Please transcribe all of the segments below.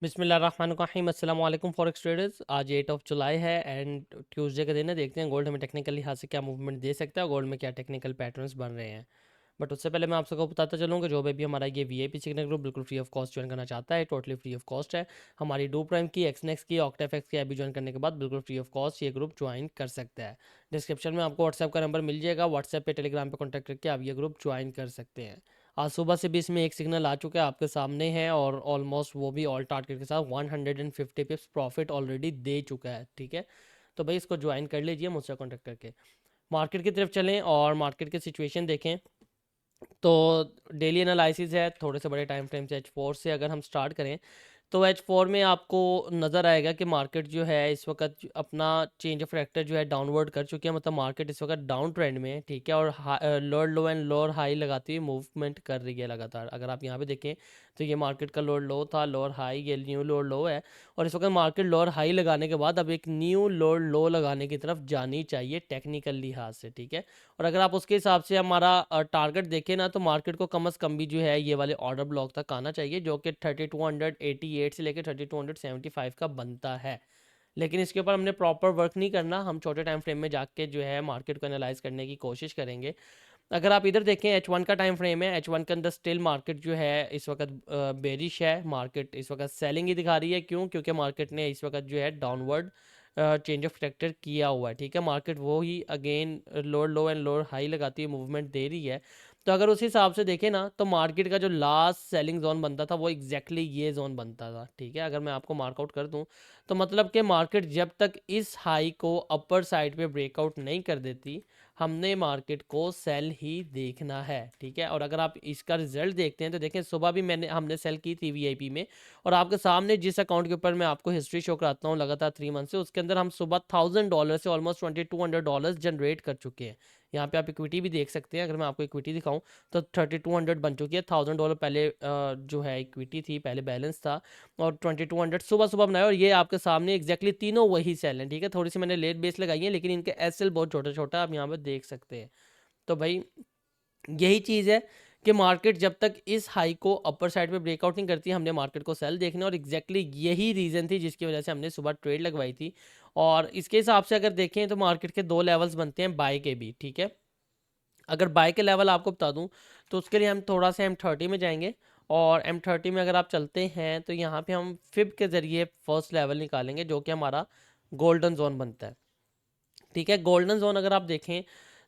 बिस्मिल्लाहिर्रहमानिर्रहीम अस्सलाम वालेकुम फॉरेक्स ट्रेडर्स। आज 8 ऑफ जुलाई है एंड ट्यूसडे का दिन है। देखते हैं गोल्ड हमें टेक्निकल लिहाज से क्या मूवमेंट दे सकता है, गोल्ड में क्या टेक्निकल पैटर्न्स बन रहे हैं। बट उससे पहले मैं आप सबको बताता चलूँ कि जो भी हमारा ये वीआईपी सिग्नल ग्रुप बिल्कुल फ्री ऑफ कॉस्ट ज्वाइन करना चाहता है, टोटली फ्री ऑफ कॉस्ट है। हमारी डू प्राइम की, एक्सनेक्स की, ऑक्टाफेक्स की ऐप भी ज्वाइन करने के बाद बिल्कुल फ्री ऑफ कॉस्ट ये ग्रुप ज्वाइन कर सकता है। डिस्क्रिप्शन में आपको व्हाट्सएप का नंबर मिल जाएगा, व्हाट्सएप पे टेलीग्राम पे कॉन्टैक्ट करके आप ये ग्रुप ज्वाइन कर सकते हैं। आज सुबह से भी इसमें एक सिग्नल आ चुका है, आपके सामने है, और ऑलमोस्ट वो भी ऑल टारगेट के साथ 150 पिप्स प्रॉफिट ऑलरेडी दे चुका है। ठीक है, तो भाई इसको ज्वाइन कर लीजिए मुझसे कॉन्टैक्ट करके। मार्केट की तरफ चलें और मार्केट की सिचुएशन देखें तो डेली एनालिसिस है थोड़े से बड़े टाइम फ्रेम से। H4 से अगर हम स्टार्ट करें तो H4 में आपको नज़र आएगा कि मार्केट जो है इस वक्त अपना चेंज ऑफ फैक्टर जो है डाउनवर्ड कर चुकी है, मतलब मार्केट इस वक्त डाउन ट्रेंड में है। ठीक है, और lower low and lower high लगाती हुई मूवमेंट कर रही है लगातार। अगर आप यहाँ पे देखें तो ये मार्केट का लोअर लो था, लोअर हाई, ये न्यू लोअर लो है, और इस वक्त मार्केट लोअर हाई लगाने के बाद अब एक न्यू लोअर लो लगाने की तरफ जानी चाहिए टेक्निकल लिहाज से। ठीक है, और अगर आप उसके हिसाब से हमारा टारगेट देखें ना, तो मार्केट को कम अज़ कम भी जो है ये वाले ऑर्डर ब्लॉक तक आना चाहिए, जो कि 3288 से लेकर 3275 का बनता है। लेकिन इसके ऊपर हमने प्रॉपर वर्क नहीं करना, हम छोटे टाइम फ्रेम में जाके जो है मार्केट को एनालाइज करने की कोशिश करेंगे। अगर आप इधर देखें H1 का टाइम फ्रेम है, H1 के अंदर स्टिल मार्केट जो है इस वक्त बेरिश है। मार्केट इस वक्त सेलिंग ही दिखा रही है। क्यों? क्योंकि मार्केट ने इस वक्त जो है डाउनवर्ड चेंज ऑफ फैक्टर किया हुआ है। ठीक है, मार्केट वो ही again lower low and lower high लगाती है मूवमेंट दे रही है। तो अगर उस हिसाब से देखें ना, तो मार्केट का जो लास्ट सेलिंग जोन बनता था वो एग्जैक्टली ये जोन बनता था। ठीक है, अगर मैं आपको मार्कआउट कर दूं तो मतलब कि मार्केट जब तक इस हाई को अपर साइड पे ब्रेकआउट नहीं कर देती, हमने मार्केट को सेल ही देखना है। ठीक है, और अगर आप इसका रिजल्ट देखते हैं तो देखें सुबह भी हमने सेल की थी वीआईपी में, और आपके सामने जिस अकाउंट के ऊपर मैं आपको हिस्ट्री शो कराता हूँ लगातार 3 मंथ से, उसके अंदर हम सुबह $1000 से ऑलमोस्ट $2200 जनरेट कर चुके हैं। यहाँ पे आप इक्विटी भी देख सकते हैं। अगर मैं आपको इक्विटी दिखाऊं तो 3200 बन चुकी है। $1000 पहले जो है इक्विटी थी, पहले बैलेंस था, और 2200 सुबह सुबह बनाया, और ये आपके सामने एग्जैक्टली तीनों वही सेल हैं। ठीक है, थोड़ी सी मैंने लेट बेस लगाई है, लेकिन इनके एसएल बहुत छोटा छोटा आप यहाँ पर देख सकते हैं। तो भाई यही चीज़ है कि मार्केट जब तक इस हाई को अपर साइड पे ब्रेकआउट नहीं करती, हमने मार्केट को सेल देखना, और एग्जैक्टली यही रीज़न थी जिसकी वजह से हमने सुबह ट्रेड लगवाई थी। और इसके हिसाब से अगर देखें तो मार्केट के दो लेवल्स बनते हैं बाय के भी। ठीक है, अगर बाय के लेवल आपको बता दूं तो उसके लिए हम थोड़ा सा M30 में जाएंगे, और M30 में अगर आप चलते हैं तो यहाँ पे हम फिब के ज़रिए फर्स्ट लेवल निकालेंगे, जो कि हमारा गोल्डन जोन बनता है। ठीक है, गोल्डन जोन अगर आप देखें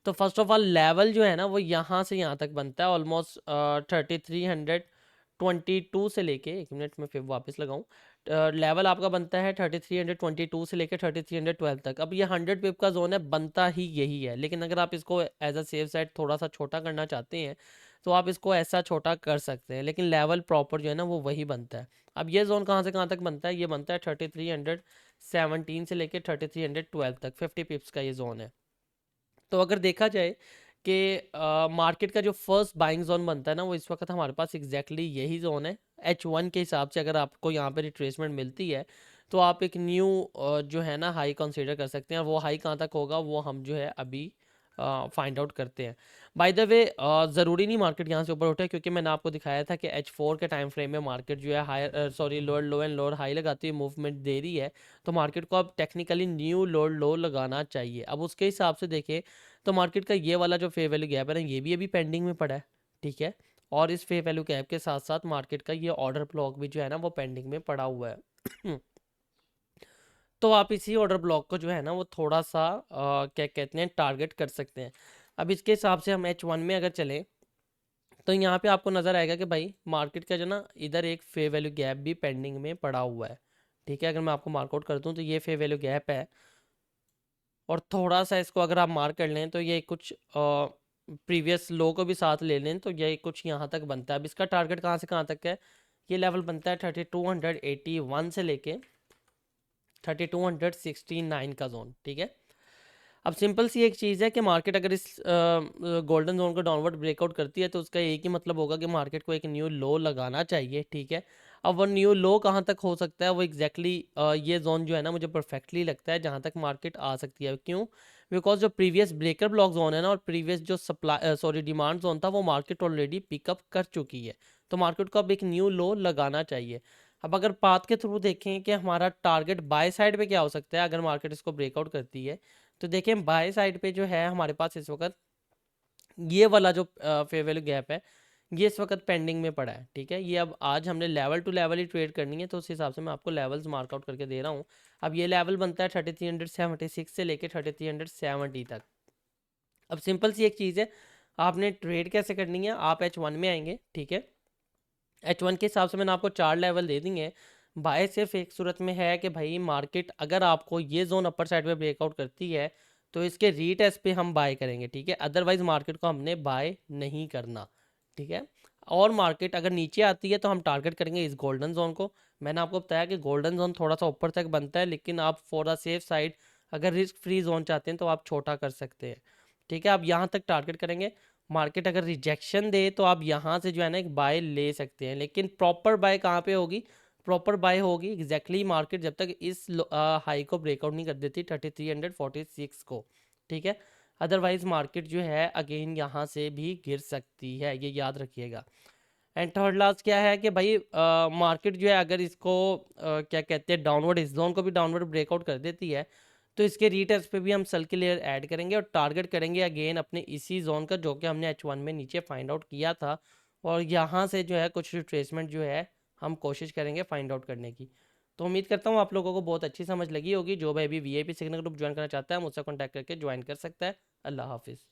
तो फर्स्ट ऑफ ऑल लेवल जो है ना वो यहाँ से यहाँ तक बनता है, ऑलमोस्ट 3322 से लेके, एक मिनट में फिर वापस लगाऊं, लेवल आपका बनता है 3322 से लेके 3312 तक। अब ये 100 पिप का जोन है, बनता ही यही है। लेकिन अगर आप इसको एज अ सेफ साइड थोड़ा सा छोटा करना चाहते हैं तो आप इसको ऐसा छोटा कर सकते हैं, लेकिन लेवल प्रॉपर जो है ना वो वही बनता है। अब ये जोन कहाँ से कहाँ तक बनता है? ये बनता है 3317 से लेके 3312 तक, 50 पिप्स का ये जोन है। तो अगर देखा जाए कि मार्केट का जो फर्स्ट बाइंग जोन बनता है ना वो इस वक्त हमारे पास एग्जैक्टली यही जोन है। H1 के हिसाब से अगर आपको यहाँ पे रिट्रेसमेंट मिलती है तो आप एक न्यू जो है ना हाई कंसीडर कर सकते हैं, और वो हाई कहाँ तक होगा वो हम जो है अभी फाइंड आउट करते हैं। बाय द वे ज़रूरी नहीं मार्केट यहाँ से ऊपर उठे, क्योंकि मैंने आपको दिखाया था कि H4 के टाइम फ्रेम में मार्केट जो है higher sorry lower low and lower high लगाती हुई मूवमेंट दे रही है। तो मार्केट को अब टेक्निकली न्यू लोअर लो लगाना चाहिए। अब उसके हिसाब से देखें तो मार्केट का ये वाला जो फेयर वैल्यू गैप है ना, ये भी अभी पेंडिंग में पड़ा है। ठीक है, और इस फेयर वैल्यू गैप के साथ साथ मार्केट का ये ऑर्डर ब्लॉक भी जो है ना वो पेंडिंग में पड़ा हुआ है। तो आप इसी ऑर्डर ब्लॉक को जो है ना वो थोड़ा सा क्या कहते हैं टारगेट कर सकते हैं। अब इसके हिसाब से हम H1 में अगर चलें तो यहाँ पे आपको नज़र आएगा कि भाई मार्केट का जो ना इधर एक फेयर वैल्यू गैप भी पेंडिंग में पड़ा हुआ है। ठीक है, अगर मैं आपको मार्कआउट कर दूँ तो ये फेयर वैल्यू गैप है, और थोड़ा सा इसको अगर आप मार्क कर लें तो ये कुछ प्रीवियस लो को भी साथ ले लें तो ये कुछ यहाँ तक बनता है। अब इसका टारगेट कहाँ से कहाँ तक है? ये लेवल बनता है 3281 से लेके 3269 का जोन। ठीक है, अब सिंपल सी एक चीज़ है कि मार्केट अगर इस गोल्डन जोन को डाउनवर्ड ब्रेकआउट करती है तो उसका एक ही मतलब होगा कि मार्केट को एक न्यू लो लगाना चाहिए। ठीक है, अब वो न्यू लो कहाँ तक हो सकता है? वो एग्जैक्टली ये जोन जो है ना मुझे परफेक्टली लगता है जहाँ तक मार्केट आ सकती है। क्यों? बिकॉज जो प्रीवियस ब्रेकर ब्लॉक जोन है ना और प्रीवियस जो सप्लाई सॉरी डिमांड जोन था वो मार्केट ऑलरेडी पिकअप कर चुकी है। तो मार्केट को अब एक न्यू लो लगाना चाहिए। अब अगर पाथ के थ्रू देखें कि हमारा टारगेट बाय साइड पे क्या हो सकता है अगर मार्केट इसको ब्रेकआउट करती है, तो देखें बाय साइड पे जो है हमारे पास इस वक्त ये वाला जो फेयर वैल्यू गैप है, ये इस वक्त पेंडिंग में पड़ा है। ठीक है, ये अब आज हमने लेवल टू लेवल ही ट्रेड करनी है, तो उस हिसाब से मैं आपको लेवल्स मार्कआउट करके दे रहा हूँ। अब ये लेवल बनता है 3376 से लेके 3370 तक। अब सिंपल सी एक चीज़ है, आपने ट्रेड कैसे करनी है, आप H1 में आएंगे। ठीक है, H1 के हिसाब से मैंने आपको 4 लेवल दे दिए। बाय सिर्फ एक सूरत में है कि भाई मार्केट अगर आपको ये जोन अपर साइड पे ब्रेकआउट करती है तो इसके रीटेस्ट पे हम बाय करेंगे। ठीक है, अदरवाइज मार्केट को हमने बाय नहीं करना। ठीक है, और मार्केट अगर नीचे आती है तो हम टारगेट करेंगे इस गोल्डन जोन को। मैंने आपको बताया कि गोल्डन जोन थोड़ा सा ऊपर तक बनता है, लेकिन आप फॉर द सेफ साइड अगर रिस्क फ्री जोन चाहते हैं तो आप छोटा कर सकते हैं। ठीक है, आप यहाँ तक टारगेट करेंगे। मार्केट अगर रिजेक्शन दे तो आप यहाँ से जो है ना एक बाय ले सकते हैं, लेकिन प्रॉपर बाय कहाँ पे होगी, प्रॉपर बाय होगी एग्जैक्टली मार्केट जब तक इस हाई को ब्रेकआउट नहीं कर देती 3346 को। ठीक है, अदरवाइज मार्केट जो है अगेन यहाँ से भी गिर सकती है, ये याद रखिएगा। एंड थर्ड लास्ट क्या है कि भाई मार्केट जो है अगर इसको क्या कहते हैं डाउनवर्ड, इस जोन को भी डाउनवर्ड ब्रेकआउट कर देती है तो इसके रीटेस्ट पे भी हम सेल की लेयर ऐड करेंगे और टारगेट करेंगे अगेन अपने इसी जोन का जो कि हमने H1 में नीचे फाइंड आउट किया था। और यहाँ से जो है कुछ रिट्रेसमेंट जो है हम कोशिश करेंगे फाइंड आउट करने की। तो उम्मीद करता हूँ आप लोगों को बहुत अच्छी समझ लगी होगी। जो भाई अभी VIP सिग्नल ग्रुप ज्वाइन करना चाहता है मुझसे कॉन्टैक्ट करके ज्वाइन कर सकता है। अल्लाह हाफिज़।